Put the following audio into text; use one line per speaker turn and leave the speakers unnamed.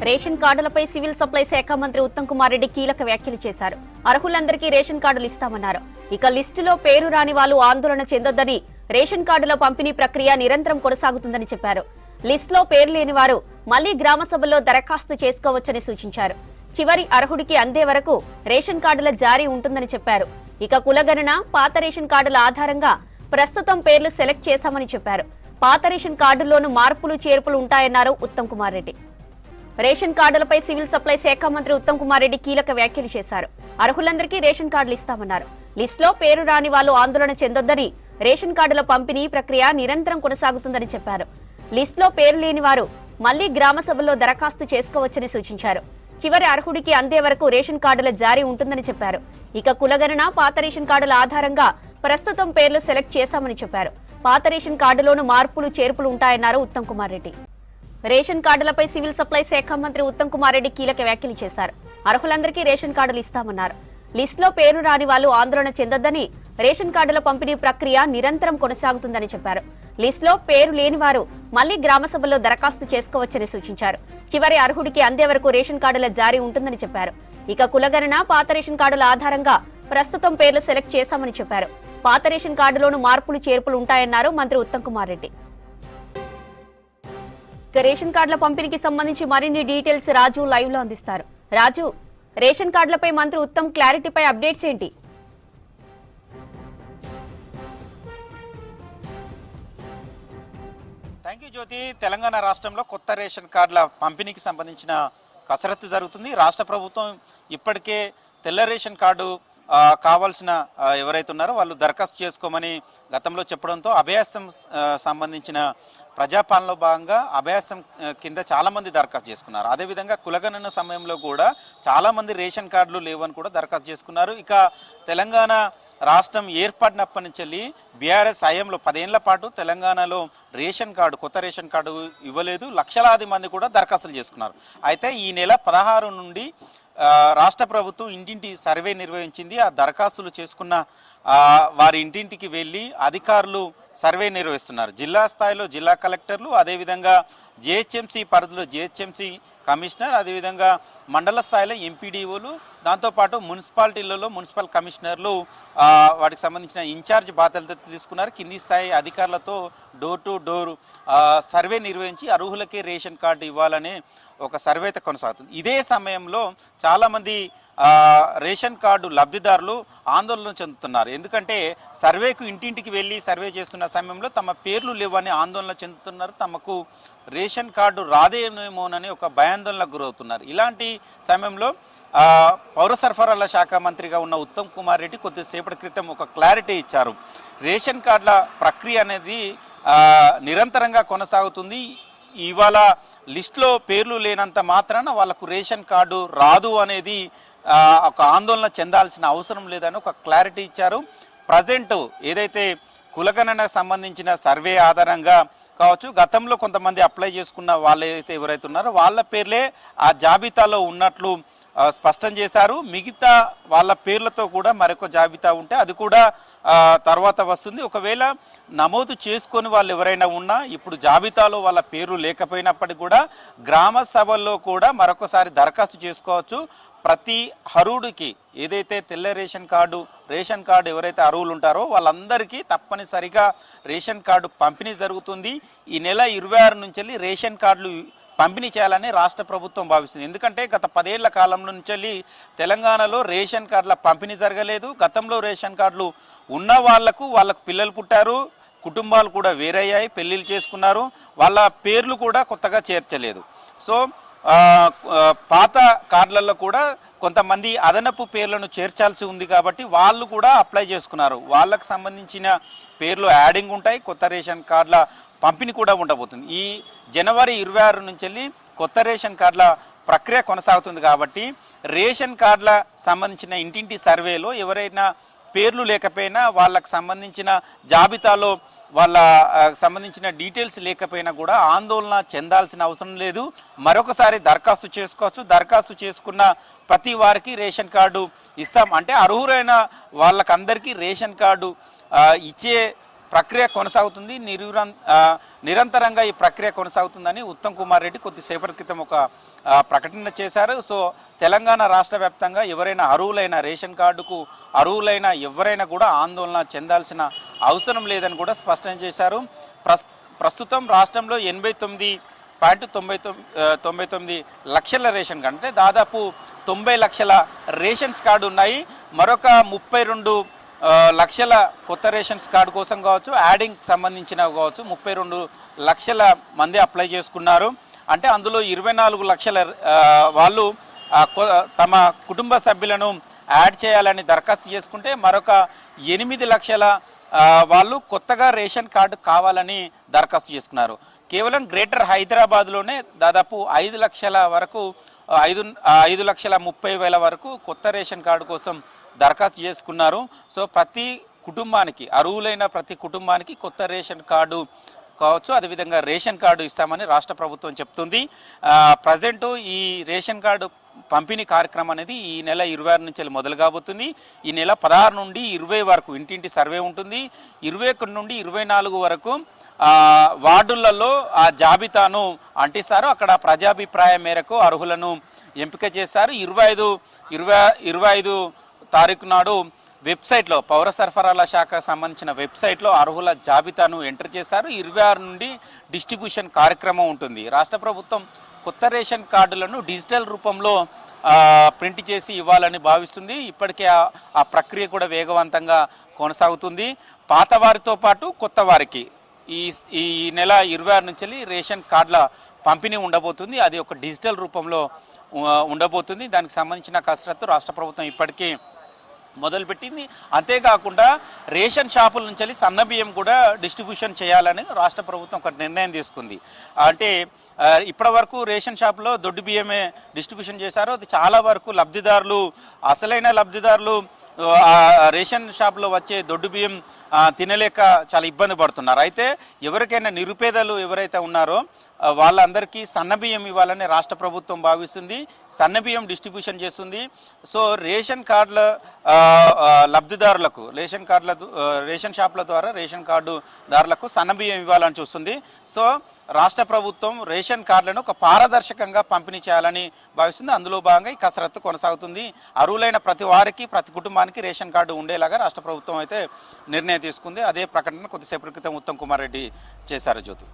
Ration కార్డులపై civil supply శాఖ మంత్రి ఉత్తమ్ కుమార్ రెడ్డి కీలక వ్యాఖ్యలు చేశారు. అర్హులందరికీ రేషన్ కార్డులు ఇస్తామన్నారు. ఇక లిస్టులో పేరు రాని వాళ్లు ఆందోళన చెందొద్దని, రేషన్ కార్డుల పంపిణీ ప్రక్రియ నిరంతరం కొనసాగుతుందని చెప్పారు. లిస్టులో పేరు లేని వారు మళ్లీ గ్రామ సభల్లో దరఖాస్తు చేసుకోవచ్చని సూచించారు. చివరి అర్హుడికి అందే వరకు రేషన్ కార్డుల జారీ ఉంటుందని చెప్పారు. ఇక కులగణన, పాత రేషన్ కార్డుల ఆధారంగా ప్రస్తుతం పేర్లు సెలెక్ట్ చేశామని చెప్పారు. పాత రేషన్ కార్డుల్లోనూ మార్పులు చేర్పులు ఉంటాయన్నారు ఉత్తమ్ కుమార్ రెడ్డి. రేషన్ కార్డులపై సివిల్ సప్లై శాఖ మంత్రి ఉత్తమ్ కుమార్ రెడ్డి కీలక వ్యాఖ్యలు చేశారు. అర్హులందరికీ రేషన్ కార్డులు ఇస్తామన్నారు. లిస్టులో పేరు రాని వాళ్లు ఆందోళన చెందొద్దని, రేషన్ కార్డుల పంపిణీ ప్రక్రియ నిరంతరం కొనసాగుతుందని చెప్పారు. లిస్టులో పేరు లేని వారు మళ్లీ గ్రామ సభల్లో దరఖాస్తు చేసుకోవచ్చని సూచించారు. చివరి అర్హుడికి అందే వరకు రేషన్ కార్డుల జారీ ఉంటుందని చెప్పారు. ఇక కులగణన, పాత రేషన్ కార్డుల ఆధారంగా ప్రస్తుతం పేర్లు సెలెక్ట్ చేశామని చెప్పారు. పాత రేషన్ కార్డులోనూ మార్పులు చేర్పులు ఉంటాయన్నారు ఉత్తమ్ కుమార్ రెడ్డి. రేషన్ కార్డులపై సివిల్ సప్లై శాఖ మంత్రి ఉత్తమ్ కుమార్ రెడ్డి కీలక వ్యాఖ్యలు చేశారు. అర్హులందరికీ రేషన్ కార్డులు ఇస్తామన్నారు. లిస్టులో పేరు రాని వాళ్లు ఆందోళన చెందొద్దని, రేషన్ కార్డుల పంపిణీ ప్రక్రియ నిరంతరం కొనసాగుతుందని చెప్పారు. లిస్టులో పేరు లేని వారు మళ్లీ గ్రామ సభల్లో దరఖాస్తు చేసుకోవచ్చని సూచించారు. చివరి అర్హుడికి అందే వరకు రేషన్ కార్డుల జారీ ఉంటుందని చెప్పారు. ఇక కులగణన, పాత రేషన్ కార్డుల ఆధారంగా ప్రస్తుతం పేర్లు సెలెక్ట్ చేశామని చెప్పారు. పాత రేషన్ కార్డులోనూ మార్పులు చేర్పులు ఉంటాయన్నారు మంత్రి ఉత్తమ్ కుమార్ రెడ్డి. రేషన్ కార్డుల పంపిణీకి సంబంధించి మరిన్ని డీటెయిల్స్ రాజు లైవ్ లో అందిస్తారు. రాజు, రేషన్ కార్డులపై మంత్రి ఉత్తమ్ క్లారిటీపై అప్డేట్స్ ఏంటి?
థ్యాంక్ యూ జ్యోతి. తెలంగాణ రాష్ట్రంలో కొత్త రేషన్ కార్డుల పంపిణీకి సంబంధించిన కసరత్తు జరుగుతుంది. రాష్ట్ర ప్రభుత్వం ఇప్పటికే తెల్ల రేషన్ కార్డు కావాల్సిన ఎవరైతే ఉన్నారో వాళ్ళు దరఖాస్తు చేసుకోమని గతంలో చెప్పడంతో అభయాసం సంబంధించిన ప్రజాపాలనలో భాగంగా అభయాసం కింద చాలామంది దరఖాస్తు చేసుకున్నారు. అదేవిధంగా కులగణన సమయంలో కూడా చాలామంది రేషన్ కార్డులు లేవని కూడా దరఖాస్తు చేసుకున్నారు. ఇక తెలంగాణ రాష్ట్రం ఏర్పడినప్పటి నుంచి బీఆర్ఎస్ హయాంలో 10 ఏళ్ల పాటు తెలంగాణలో రేషన్ కార్డు, కొత్త రేషన్ కార్డు ఇవ్వలేదు. లక్షలాది మంది కూడా దరఖాస్తులు చేసుకున్నారు. అయితే ఈ నెల 16 నుండి రాష్ట్ర ప్రభుత్వం ఇంటింటి సర్వే నిర్వహించింది. ఆ దరఖాస్తులు చేసుకున్న వారి ఇంటింటికి వెళ్ళి అధికారులు సర్వే నిర్వహిస్తున్నారు. జిల్లా స్థాయిలో జిల్లా కలెక్టర్లు, అదేవిధంగా జిహెచ్ఎంసీ పరిధిలో జిహెచ్ఎంసీ కమిషనర్, అదేవిధంగా మండల స్థాయిలో ఎంపీడీఓలు, దాంతోపాటు మున్సిపాలిటీలలో మున్సిపల్ కమిషనర్లు వాటికి సంబంధించిన ఇన్ఛార్జ్ బాధ్యతలు తీసుకున్నారు. కింది స్థాయి అధికారులతో డోర్ టు డోర్ సర్వే నిర్వహించి అర్హులకే రేషన్ కార్డు ఇవ్వాలనే ఒక సర్వే కొనసాగుతుంది. ఇదే సమయంలో చాలామంది రేషన్ కార్డు లబ్ధిదారులు ఆందోళన చెందుతున్నారు. ఎందుకంటే సర్వేకు ఇంటింటికి వెళ్ళి సర్వే చేస్తున్న సమయంలో తమ పేర్లు లేవని ఆందోళన చెందుతున్నారు. తమకు రేషన్ కార్డు రాదేమోనని ఒక భయాందోళనకు గురవుతున్నారు. ఇలాంటి సమయంలో పౌర సరఫరాల శాఖ మంత్రిగా ఉన్న ఉత్తమ్ కుమార్ రెడ్డి కొద్దిసేపటి క్రితం ఒక క్లారిటీ ఇచ్చారు. రేషన్ కార్డుల ప్రక్రియ అనేది నిరంతరంగా కొనసాగుతుంది. ఇవాళ లిస్టులో పేర్లు లేనంత మాత్రాన వాళ్ళకు రేషన్ కార్డు రాదు అనేది ఒక ఆందోళన చెందాల్సిన అవసరం లేదని ఒక క్లారిటీ ఇచ్చారు. ప్రజెంట్ ఏదైతే కులగణనకు సంబంధించిన సర్వే ఆధారంగా కావచ్చు, గతంలో కొంతమంది అప్లై చేసుకున్న వాళ్ళు ఎవరైతే ఉన్నారో వాళ్ళ పేర్లే ఆ జాబితాలో ఉన్నట్లు స్పష్టం చేశారు. మిగతా వాళ్ళ పేర్లతో కూడా మరొక జాబితా ఉంటే అది కూడా తర్వాత వస్తుంది. ఒకవేళ నమోదు చేసుకొని వాళ్ళు ఎవరైనా ఉన్నా ఇప్పుడు జాబితాలో వాళ్ళ పేరు లేకపోయినప్పటికీ కూడా గ్రామ సభల్లో కూడా మరొకసారి దరఖాస్తు చేసుకోవచ్చు. ప్రతి అర్హుడికి ఏదైతే తెల్ల రేషన్ కార్డు ఎవరైతే అర్హులు ఉంటారో వాళ్ళందరికీ తప్పనిసరిగా రేషన్ కార్డు పంపిణీ జరుగుతుంది. ఈ నెల 26 నుంచి రేషన్ కార్డులు పంపిణీ చేయాలని రాష్ట్ర ప్రభుత్వం భావిస్తుంది. ఎందుకంటే గత 10 ఏళ్ల కాలం నుంచి తెలంగాణలో రేషన్ కార్డుల పంపిణీ జరగలేదు. గతంలో రేషన్ కార్డులు ఉన్న వాళ్ళకు పిల్లలు పుట్టారు, కుటుంబాలు కూడా వేరయ్యాయి, పెళ్లిళ్ళు చేసుకున్నారు, వాళ్ళ పేర్లు కూడా కొత్తగా చేర్చలేదు. సో పాత కార్డులలో కూడా కొంతమంది అదనపు పేర్లను చేర్చాల్సి ఉంది కాబట్టి వాళ్ళు కూడా అప్లై చేసుకున్నారు. వాళ్ళకు సంబంధించిన పేర్లు యాడింగ్ ఉంటాయి. కొత్త రేషన్ కార్డుల పంపిణీ కూడా ఉండబోతుంది. ఈ జనవరి 26 నుంచి కొత్త రేషన్ కార్డుల ప్రక్రియ కొనసాగుతుంది కాబట్టి రేషన్ కార్డుల సంబంధించిన ఇంటింటి సర్వేలో ఎవరైనా పేర్లు లేకపోయినా వాళ్ళకు సంబంధించిన జాబితాలో వాళ్ళ సంబంధించిన డీటెయిల్స్ లేకపోయినా కూడా ఆందోళన చెందాల్సిన అవసరం లేదు. మరొకసారి దరఖాస్తు చేసుకోవచ్చు. దరఖాస్తు చేసుకున్న ప్రతి వారికి రేషన్ కార్డు ఇస్తాం. అంటే అర్హులైన వాళ్ళకందరికీ రేషన్ కార్డు ఇచ్చే ప్రక్రియ కొనసాగుతుంది. నిరంతరంగా ఈ ప్రక్రియ కొనసాగుతుందని ఉత్తమ్ కుమార్ రెడ్డి కొద్దిసేపటి క్రితం ఒక ప్రకటన చేశారు. సో తెలంగాణ రాష్ట్ర వ్యాప్తంగా ఎవరైనా అర్హులైన రేషన్ కార్డుకు అర్హులైన ఎవరైనా కూడా ఆందోళన చెందాల్సిన అవసరం లేదని కూడా స్పష్టం చేశారు. ప్రస్తుతం రాష్ట్రంలో 89.99 లక్షల రేషన్ కార్డు అంటే దాదాపు 90 లక్షల రేషన్స్ కార్డు ఉన్నాయి. మరొక 32 లక్షల కొత్త రేషన్స్ కార్డు కోసం కావచ్చు, యాడింగ్ సంబంధించిన కావచ్చు 32 లక్షల మంది అప్లై చేసుకున్నారు. అంటే అందులో 24 లక్షల వాళ్ళు తమ కుటుంబ సభ్యులను యాడ్ చేయాలని దరఖాస్తు చేసుకుంటే మరొక 8 లక్షల వాళ్ళు కొత్తగా రేషన్ కార్డు కావాలని దరఖాస్తు చేసుకున్నారు. కేవలం గ్రేటర్ హైదరాబాద్లోనే దాదాపు 5 లక్షల వరకు 5,30,000 వరకు కొత్త రేషన్ కార్డు కోసం దరఖాస్తు చేసుకున్నారు. సో ప్రతి కుటుంబానికి అర్హులైన ప్రతి కుటుంబానికి కొత్త రేషన్ కార్డు కావచ్చు, అదేవిధంగా రేషన్ కార్డు ఇస్తామని రాష్ట్ర ప్రభుత్వం చెప్తుంది. ప్రజెంటు ఈ రేషన్ కార్డు పంపిణీ కార్యక్రమం అనేది ఈ నెల 26 నుంచి మొదలు కాబోతుంది. ఈ నెల 16 నుండి 20 వరకు ఇంటింటి సర్వే ఉంటుంది. 21 నుండి 24 వరకు వార్డులలో ఆ జాబితాను అంటిస్తారు. అక్కడ ప్రజాభిప్రాయం మేరకు అర్హులను ఎంపిక చేశారు. 25 తారీఖు నాడు వెబ్సైట్లో పౌర సరఫరాల శాఖకు సంబంధించిన వెబ్సైట్లో అర్హుల జాబితాను ఎంటర్ చేశారు. 26 నుండి డిస్ట్రిబ్యూషన్ కార్యక్రమం ఉంటుంది. రాష్ట్ర ప్రభుత్వం కొత్త రేషన్ కార్డులను డిజిటల్ రూపంలో ప్రింట్ చేసి ఇవ్వాలని భావిస్తుంది. ఇప్పటికే ఆ ప్రక్రియ కూడా వేగవంతంగా కొనసాగుతుంది. పాత వారితో పాటు కొత్త వారికి ఈ నెల 26 నుంచి రేషన్ కార్డుల పంపిణీ ఉండబోతుంది. అది ఒక డిజిటల్ రూపంలో ఉండబోతుంది. దానికి సంబంధించిన కసరత్తు రాష్ట్ర ప్రభుత్వం ఇప్పటికీ మొదలుపెట్టింది. అంతేకాకుండా రేషన్ షాపుల నుంచి సన్న బియ్యం కూడా డిస్ట్రిబ్యూషన్ చేయాలని రాష్ట్ర ప్రభుత్వం ఒక నిర్ణయం తీసుకుంది. అంటే ఇప్పటి వరకు రేషన్ షాపులో దొడ్డు బియ్యమే డిస్ట్రిబ్యూషన్ చేశారు. అది చాలా వరకు లబ్ధిదారులు అసలైన లబ్ధిదారులు రేషన్ షాప్లో వచ్చే దొడ్డు బియ్యం తినలేక చాలా ఇబ్బంది పడుతున్నారు. అయితే ఎవరికైనా నిరుపేదలు ఎవరైతే ఉన్నారో వాళ్ళందరికీ సన్నబియ్యం ఇవ్వాలని రాష్ట్ర ప్రభుత్వం భావిస్తుంది. సన్నబియ్యం డిస్ట్రిబ్యూషన్ చేస్తుంది. సో రేషన్ కార్డుల లబ్ధిదారులకు రేషన్ షాపుల ద్వారా రేషన్ కార్డుదారులకు సన్నబియ్యం ఇవ్వాలని చూస్తుంది. సో రాష్ట్ర ప్రభుత్వం రేషన్ కార్డులను ఒక పారదర్శకంగా పంపిణీ చేయాలని భావిస్తుంది. అందులో భాగంగా ఈ కసరత్తు కొనసాగుతుంది. అర్హులైన ప్రతి వారికి ప్రతి కుటుంబానికి రేషన్ కార్డు ఉండేలాగా రాష్ట్ర ప్రభుత్వం అయితే నిర్ణయం తీసుకుంది. అదే ప్రకటన కొద్దిసేపటి క్రితం ఉత్తమ్ కుమార్ రెడ్డి చేశారు. జ్యోతి.